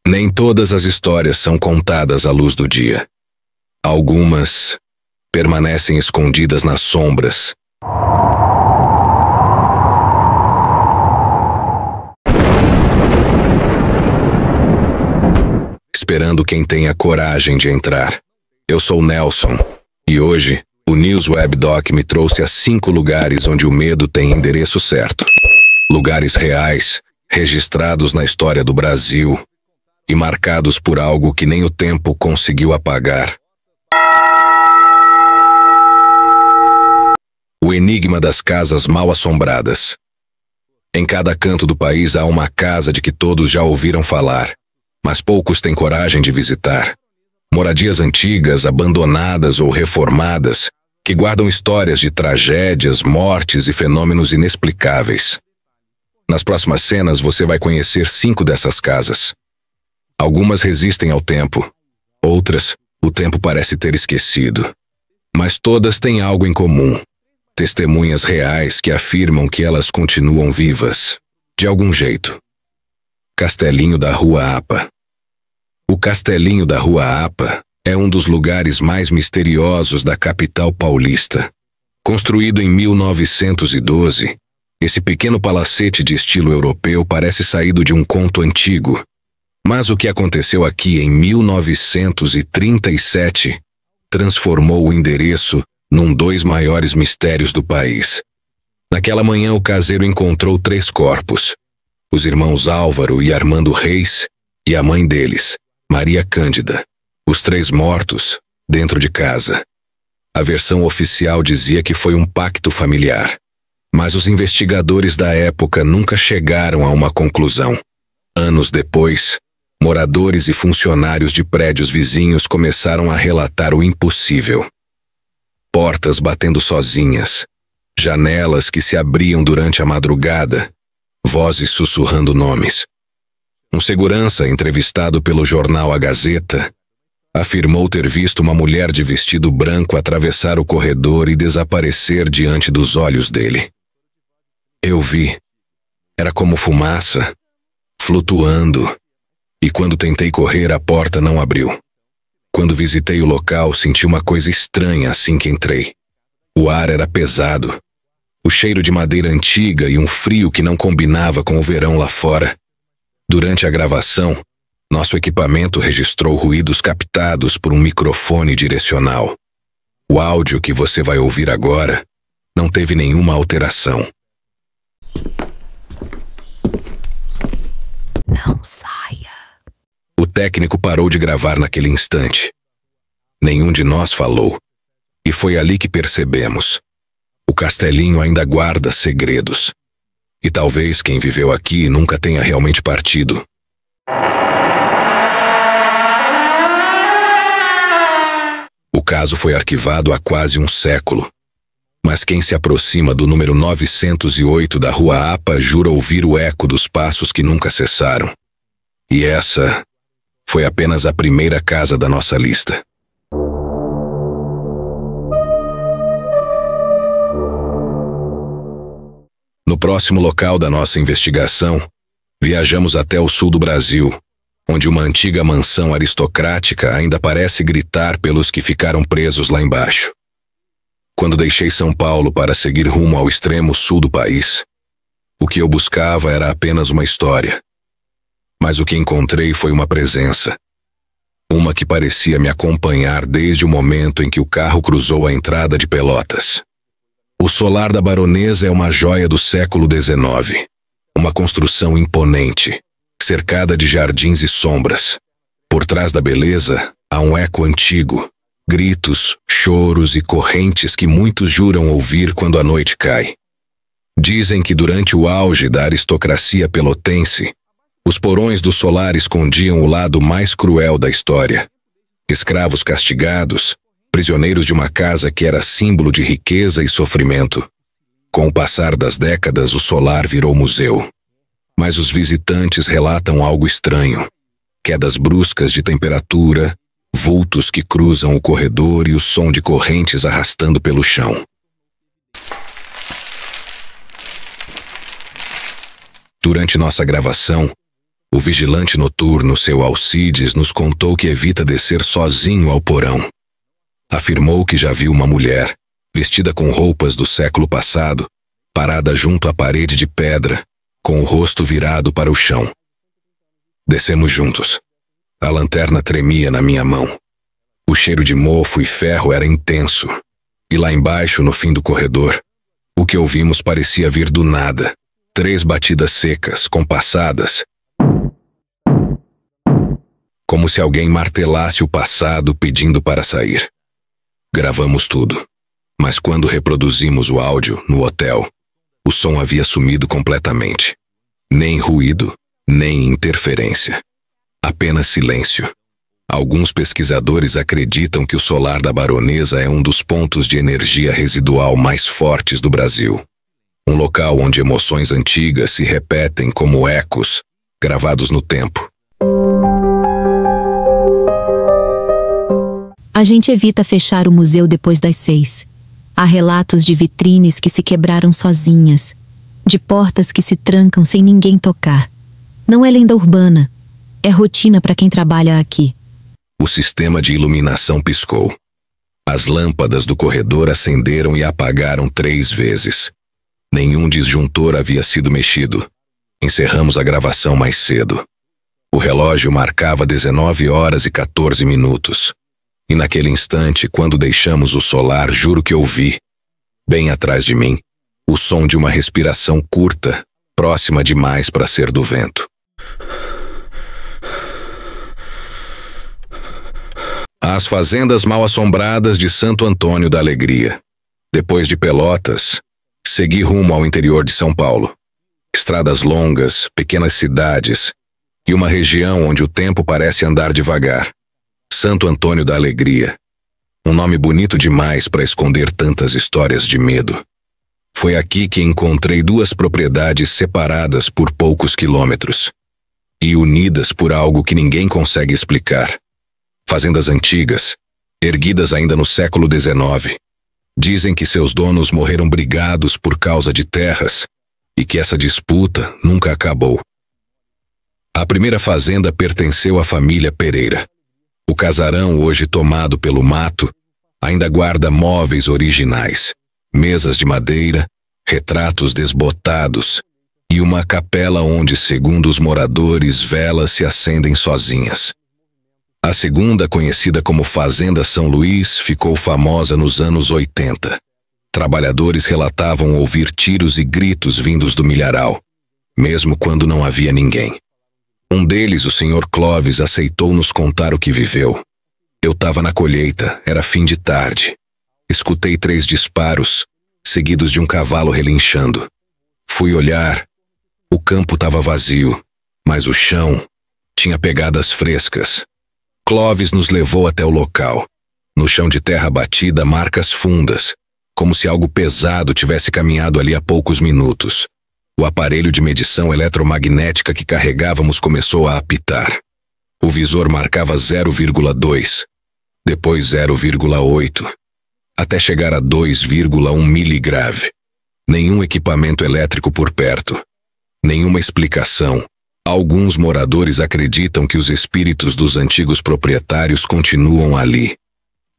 Nem todas as histórias são contadas à luz do dia. Algumas permanecem escondidas nas sombras. Esperando quem tenha coragem de entrar. Eu sou Nelson, e hoje o News Web Doc me trouxe a 5 lugares onde o medo tem endereço certo. Lugares reais, registrados na história do Brasil e marcados por algo que nem o tempo conseguiu apagar. O enigma das casas mal assombradas. Em cada canto do país há uma casa de que todos já ouviram falar, mas poucos têm coragem de visitar. Moradias antigas, abandonadas ou reformadas, que guardam histórias de tragédias, mortes e fenômenos inexplicáveis. Nas próximas cenas você vai conhecer 5 dessas casas. Algumas resistem ao tempo, outras o tempo parece ter esquecido. Mas todas têm algo em comum. Testemunhas reais que afirmam que elas continuam vivas, de algum jeito. Castelinho da Rua Apa. O Castelinho da Rua Apa é um dos lugares mais misteriosos da capital paulista. Construído em 1912, esse pequeno palacete de estilo europeu parece saído de um conto antigo. Mas o que aconteceu aqui em 1937 transformou o endereço num dos maiores mistérios do país. Naquela manhã o caseiro encontrou 3 corpos. Os irmãos Álvaro e Armando Reis e a mãe deles, Maria Cândida. Os 3 mortos dentro de casa. A versão oficial dizia que foi um pacto familiar. Mas os investigadores da época nunca chegaram a uma conclusão. Anos depois, moradores e funcionários de prédios vizinhos começaram a relatar o impossível. Portas batendo sozinhas, janelas que se abriam durante a madrugada, vozes sussurrando nomes. Um segurança, entrevistado pelo jornal A Gazeta, afirmou ter visto uma mulher de vestido branco atravessar o corredor e desaparecer diante dos olhos dele. Eu vi. Era como fumaça, flutuando. E quando tentei correr, a porta não abriu. Quando visitei o local, senti uma coisa estranha assim que entrei. O ar era pesado. O cheiro de madeira antiga e um frio que não combinava com o verão lá fora. Durante a gravação, nosso equipamento registrou ruídos captados por um microfone direcional. O áudio que você vai ouvir agora não teve nenhuma alteração. Não saia. O técnico parou de gravar naquele instante. Nenhum de nós falou. E foi ali que percebemos. O castelinho ainda guarda segredos. E talvez quem viveu aqui nunca tenha realmente partido. O caso foi arquivado há quase um século. Mas quem se aproxima do número 908 da Rua Apa jura ouvir o eco dos passos que nunca cessaram. E essa foi apenas a primeira casa da nossa lista. No próximo local da nossa investigação, viajamos até o sul do Brasil, onde uma antiga mansão aristocrática ainda parece gritar pelos que ficaram presos lá embaixo. Quando deixei São Paulo para seguir rumo ao extremo sul do país, o que eu buscava era apenas uma história. Mas o que encontrei foi uma presença. Uma que parecia me acompanhar desde o momento em que o carro cruzou a entrada de Pelotas. O solar da Baronesa é uma joia do século XIX. Uma construção imponente, cercada de jardins e sombras. Por trás da beleza, há um eco antigo. Gritos, choros e correntes que muitos juram ouvir quando a noite cai. Dizem que durante o auge da aristocracia pelotense, os porões do solar escondiam o lado mais cruel da história. Escravos castigados, prisioneiros de uma casa que era símbolo de riqueza e sofrimento. Com o passar das décadas, o solar virou museu. Mas os visitantes relatam algo estranho. Quedas bruscas de temperatura, vultos que cruzam o corredor e o som de correntes arrastando pelo chão. Durante nossa gravação, O vigilante noturno, seu Alcides, nos contou que evita descer sozinho ao porão. Afirmou que já viu uma mulher, vestida com roupas do século passado, parada junto à parede de pedra, com o rosto virado para o chão. Descemos juntos. A lanterna tremia na minha mão. O cheiro de mofo e ferro era intenso. E lá embaixo, no fim do corredor, o que ouvimos parecia vir do nada. 3 batidas secas, compassadas. Como se alguém martelasse o passado pedindo para sair. Gravamos tudo. Mas quando reproduzimos o áudio, no hotel, o som havia sumido completamente. Nem ruído, nem interferência. Apenas silêncio. Alguns pesquisadores acreditam que o solar da Baronesa é um dos pontos de energia residual mais fortes do Brasil. Um local onde emoções antigas se repetem como ecos, gravados no tempo. A gente evita fechar o museu depois das 6. Há relatos de vitrines que se quebraram sozinhas, de portas que se trancam sem ninguém tocar. Não é lenda urbana, é rotina para quem trabalha aqui. O sistema de iluminação piscou. As lâmpadas do corredor acenderam e apagaram 3 vezes. Nenhum disjuntor havia sido mexido. Encerramos a gravação mais cedo. O relógio marcava 19h14. E naquele instante, quando deixamos o solar, juro que ouvi, bem atrás de mim, o som de uma respiração curta, próxima demais para ser do vento. As fazendas mal-assombradas de Santo Antônio da Alegria. Depois de Pelotas, segui rumo ao interior de São Paulo. Estradas longas, pequenas cidades e uma região onde o tempo parece andar devagar. Santo Antônio da Alegria. Um nome bonito demais para esconder tantas histórias de medo. Foi aqui que encontrei 2 propriedades separadas por poucos quilômetros e unidas por algo que ninguém consegue explicar. Fazendas antigas, erguidas ainda no século XIX. Dizem que seus donos morreram brigados por causa de terras e que essa disputa nunca acabou. A primeira fazenda pertenceu à família Pereira. O casarão, hoje tomado pelo mato, ainda guarda móveis originais, mesas de madeira, retratos desbotados e uma capela onde, segundo os moradores, velas se acendem sozinhas. A segunda, conhecida como Fazenda São Luís, ficou famosa nos anos 80. Trabalhadores relatavam ouvir tiros e gritos vindos do milharal, mesmo quando não havia ninguém. Um deles, o Sr. Clóvis, aceitou nos contar o que viveu. Eu estava na colheita, era fim de tarde. Escutei 3 disparos, seguidos de um cavalo relinchando. Fui olhar. O campo estava vazio, mas o chão tinha pegadas frescas. Clóvis nos levou até o local. No chão de terra batida, marcas fundas, como se algo pesado tivesse caminhado ali há poucos minutos. O aparelho de medição eletromagnética que carregávamos começou a apitar. O visor marcava 0,2, depois 0,8, até chegar a 2,1 miligrave. Nenhum equipamento elétrico por perto. Nenhuma explicação. Alguns moradores acreditam que os espíritos dos antigos proprietários continuam ali,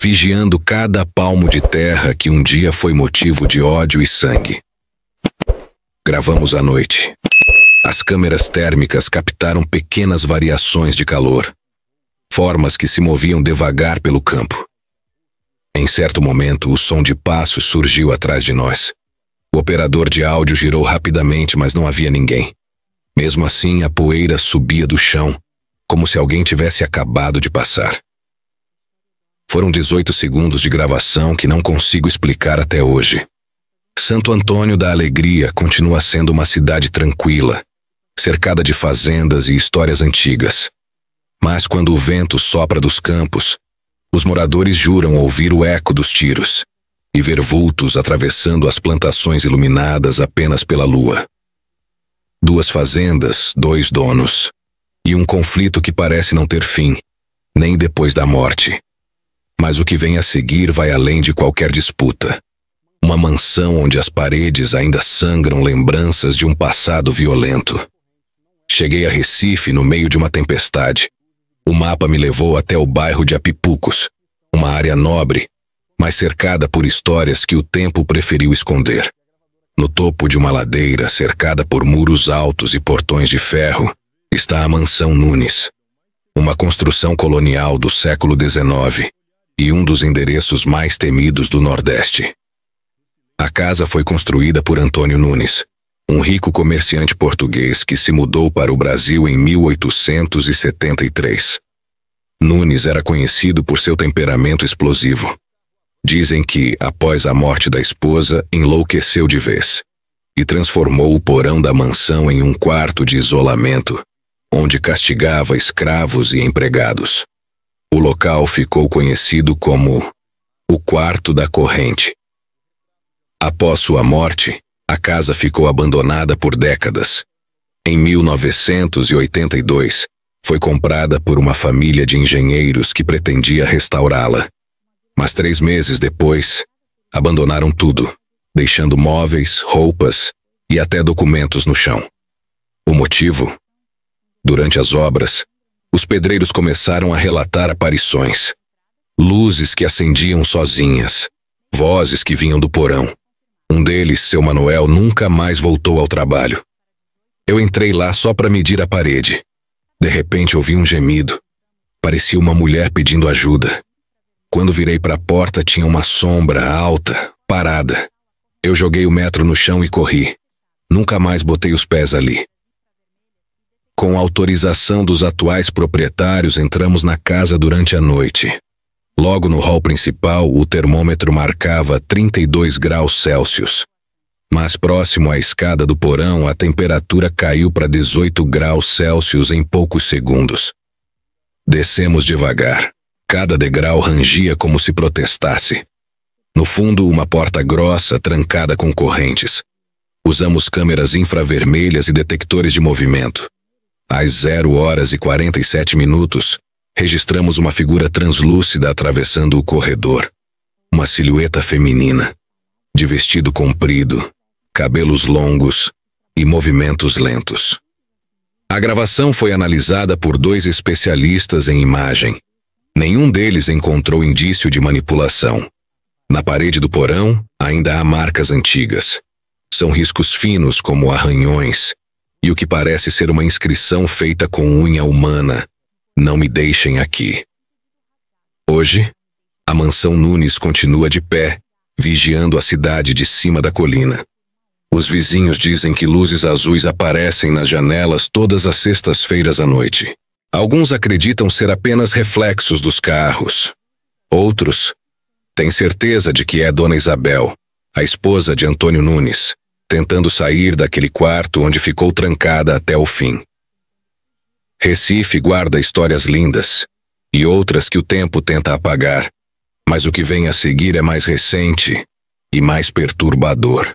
vigiando cada palmo de terra que um dia foi motivo de ódio e sangue. Gravamos à noite. As câmeras térmicas captaram pequenas variações de calor, formas que se moviam devagar pelo campo. Em certo momento, o som de passos surgiu atrás de nós. O operador de áudio girou rapidamente, mas não havia ninguém. Mesmo assim, a poeira subia do chão, como se alguém tivesse acabado de passar. Foram 18 segundos de gravação que não consigo explicar até hoje. Santo Antônio da Alegria continua sendo uma cidade tranquila, cercada de fazendas e histórias antigas. Mas quando o vento sopra dos campos, os moradores juram ouvir o eco dos tiros e ver vultos atravessando as plantações iluminadas apenas pela lua. 2 fazendas, 2 donos, e um conflito que parece não ter fim, nem depois da morte. Mas o que vem a seguir vai além de qualquer disputa. Uma mansão onde as paredes ainda sangram lembranças de um passado violento. Cheguei a Recife no meio de uma tempestade. O mapa me levou até o bairro de Apipucos, uma área nobre, mas cercada por histórias que o tempo preferiu esconder. No topo de uma ladeira, cercada por muros altos e portões de ferro, está a Mansão Nunes, uma construção colonial do século XIX e um dos endereços mais temidos do Nordeste. A casa foi construída por Antônio Nunes, um rico comerciante português que se mudou para o Brasil em 1873. Nunes era conhecido por seu temperamento explosivo. Dizem que, após a morte da esposa, enlouqueceu de vez e transformou o porão da mansão em um quarto de isolamento, onde castigava escravos e empregados. O local ficou conhecido como o Quarto da Corrente. Após sua morte, a casa ficou abandonada por décadas. Em 1982, foi comprada por uma família de engenheiros que pretendia restaurá-la. Mas 3 meses depois, abandonaram tudo, deixando móveis, roupas e até documentos no chão. O motivo? Durante as obras, os pedreiros começaram a relatar aparições. Luzes que acendiam sozinhas, vozes que vinham do porão. Um deles, seu Manuel, nunca mais voltou ao trabalho. Eu entrei lá só para medir a parede. De repente ouvi um gemido. Parecia uma mulher pedindo ajuda. Quando virei para a porta, tinha uma sombra alta, parada. Eu joguei o metro no chão e corri. Nunca mais botei os pés ali. Com autorização dos atuais proprietários, entramos na casa durante a noite. Logo no hall principal, o termômetro marcava 32 graus Celsius. Mas próximo à escada do porão, a temperatura caiu para 18 graus Celsius em poucos segundos. Descemos devagar. Cada degrau rangia como se protestasse. No fundo, uma porta grossa, trancada com correntes. Usamos câmeras infravermelhas e detectores de movimento. Às 0h47, registramos uma figura translúcida atravessando o corredor. Uma silhueta feminina, de vestido comprido, cabelos longos e movimentos lentos. A gravação foi analisada por 2 especialistas em imagem. Nenhum deles encontrou indício de manipulação. Na parede do porão, ainda há marcas antigas. São riscos finos como arranhões e o que parece ser uma inscrição feita com unha humana. Não me deixem aqui. Hoje, a Mansão Nunes continua de pé, vigiando a cidade de cima da colina. Os vizinhos dizem que luzes azuis aparecem nas janelas todas as sextas-feiras à noite. Alguns acreditam ser apenas reflexos dos carros. Outros têm certeza de que é Dona Isabel, a esposa de Antônio Nunes, tentando sair daquele quarto onde ficou trancada até o fim. Recife guarda histórias lindas e outras que o tempo tenta apagar, mas o que vem a seguir é mais recente e mais perturbador.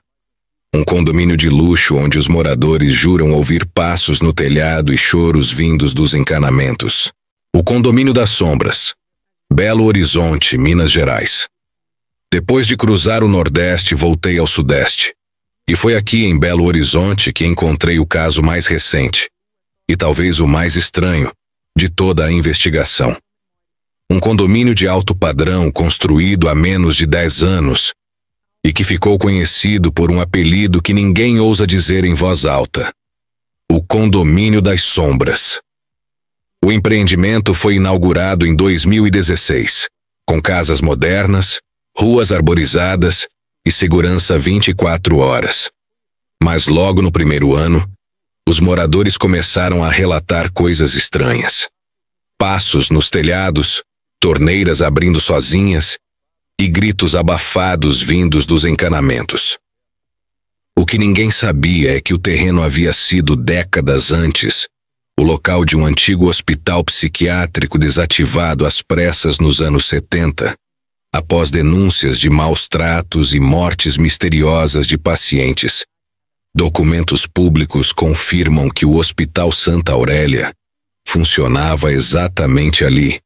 Um condomínio de luxo onde os moradores juram ouvir passos no telhado e choros vindos dos encanamentos. O Condomínio das Sombras, Belo Horizonte, Minas Gerais. Depois de cruzar o Nordeste, voltei ao Sudeste. E foi aqui em Belo Horizonte que encontrei o caso mais recente, e talvez o mais estranho, de toda a investigação. Um condomínio de alto padrão construído há menos de 10 anos e que ficou conhecido por um apelido que ninguém ousa dizer em voz alta: o Condomínio das Sombras. O empreendimento foi inaugurado em 2016, com casas modernas, ruas arborizadas e segurança 24 horas. Mas logo no primeiro ano, os moradores começaram a relatar coisas estranhas. Passos nos telhados, torneiras abrindo sozinhas e gritos abafados vindos dos encanamentos. O que ninguém sabia é que o terreno havia sido, décadas antes, o local de um antigo hospital psiquiátrico desativado às pressas nos anos 70, após denúncias de maus tratos e mortes misteriosas de pacientes. Documentos públicos confirmam que o Hospital Santa Aurélia funcionava exatamente ali,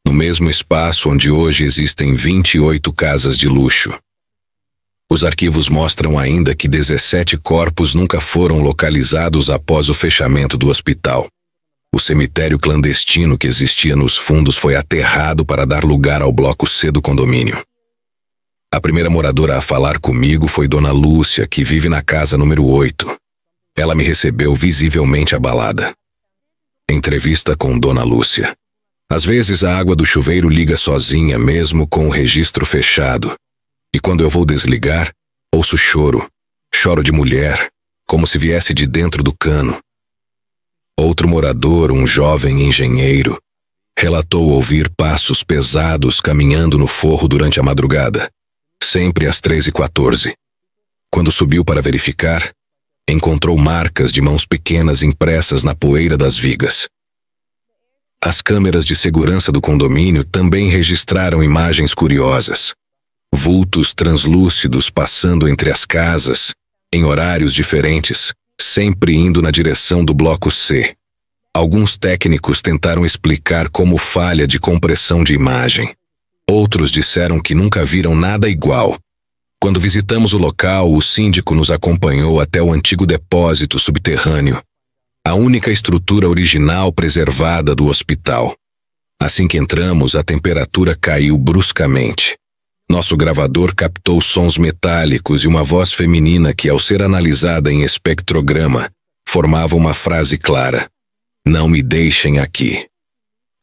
no mesmo espaço onde hoje existem 28 casas de luxo. Os arquivos mostram ainda que 17 corpos nunca foram localizados após o fechamento do hospital. O cemitério clandestino que existia nos fundos foi aterrado para dar lugar ao bloco C do condomínio. A primeira moradora a falar comigo foi Dona Lúcia, que vive na casa número 8. Ela me recebeu visivelmente abalada. Entrevista com Dona Lúcia. Às vezes a água do chuveiro liga sozinha, mesmo com o registro fechado. E quando eu vou desligar, ouço choro. Choro de mulher, como se viesse de dentro do cano. Outro morador, um jovem engenheiro, relatou ouvir passos pesados caminhando no forro durante a madrugada, sempre às 3h14. Quando subiu para verificar, encontrou marcas de mãos pequenas impressas na poeira das vigas. As câmeras de segurança do condomínio também registraram imagens curiosas. Vultos translúcidos passando entre as casas, em horários diferentes, sempre indo na direção do bloco C. Alguns técnicos tentaram explicar como falha de compressão de imagem. Outros disseram que nunca viram nada igual. Quando visitamos o local, o síndico nos acompanhou até o antigo depósito subterrâneo, a única estrutura original preservada do hospital. Assim que entramos, a temperatura caiu bruscamente. Nosso gravador captou sons metálicos e uma voz feminina que, ao ser analisada em espectrograma, formava uma frase clara: "Não me deixem aqui."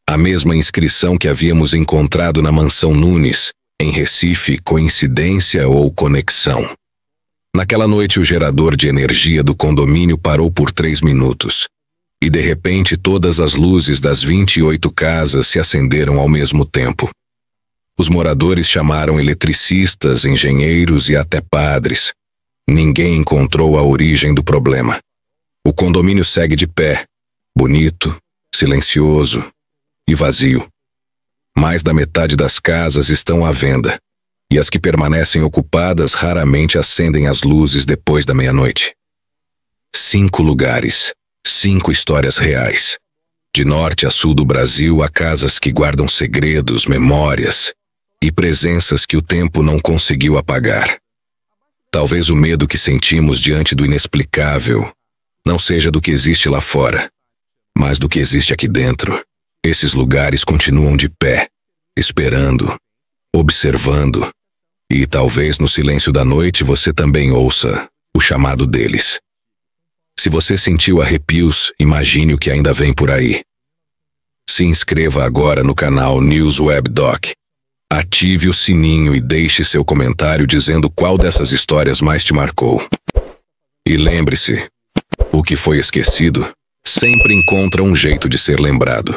A mesma inscrição que havíamos encontrado na mansão Nunes, em Recife, coincidência ou conexão? Naquela noite, o gerador de energia do condomínio parou por 3 minutos. E, de repente, todas as luzes das 28 casas se acenderam ao mesmo tempo. Os moradores chamaram eletricistas, engenheiros e até padres. Ninguém encontrou a origem do problema. O condomínio segue de pé, bonito, silencioso e vazio. Mais da metade das casas estão à venda, e as que permanecem ocupadas raramente acendem as luzes depois da meia-noite. 5 lugares, 5 histórias reais. De norte a sul do Brasil há casas que guardam segredos, memórias e presenças que o tempo não conseguiu apagar. Talvez o medo que sentimos diante do inexplicável não seja do que existe lá fora, mas do que existe aqui dentro. Esses lugares continuam de pé, esperando, observando, e talvez no silêncio da noite você também ouça o chamado deles. Se você sentiu arrepios, imagine o que ainda vem por aí. Se inscreva agora no canal News Web Doc. Ative o sininho e deixe seu comentário dizendo qual dessas histórias mais te marcou. E lembre-se, o que foi esquecido sempre encontra um jeito de ser lembrado.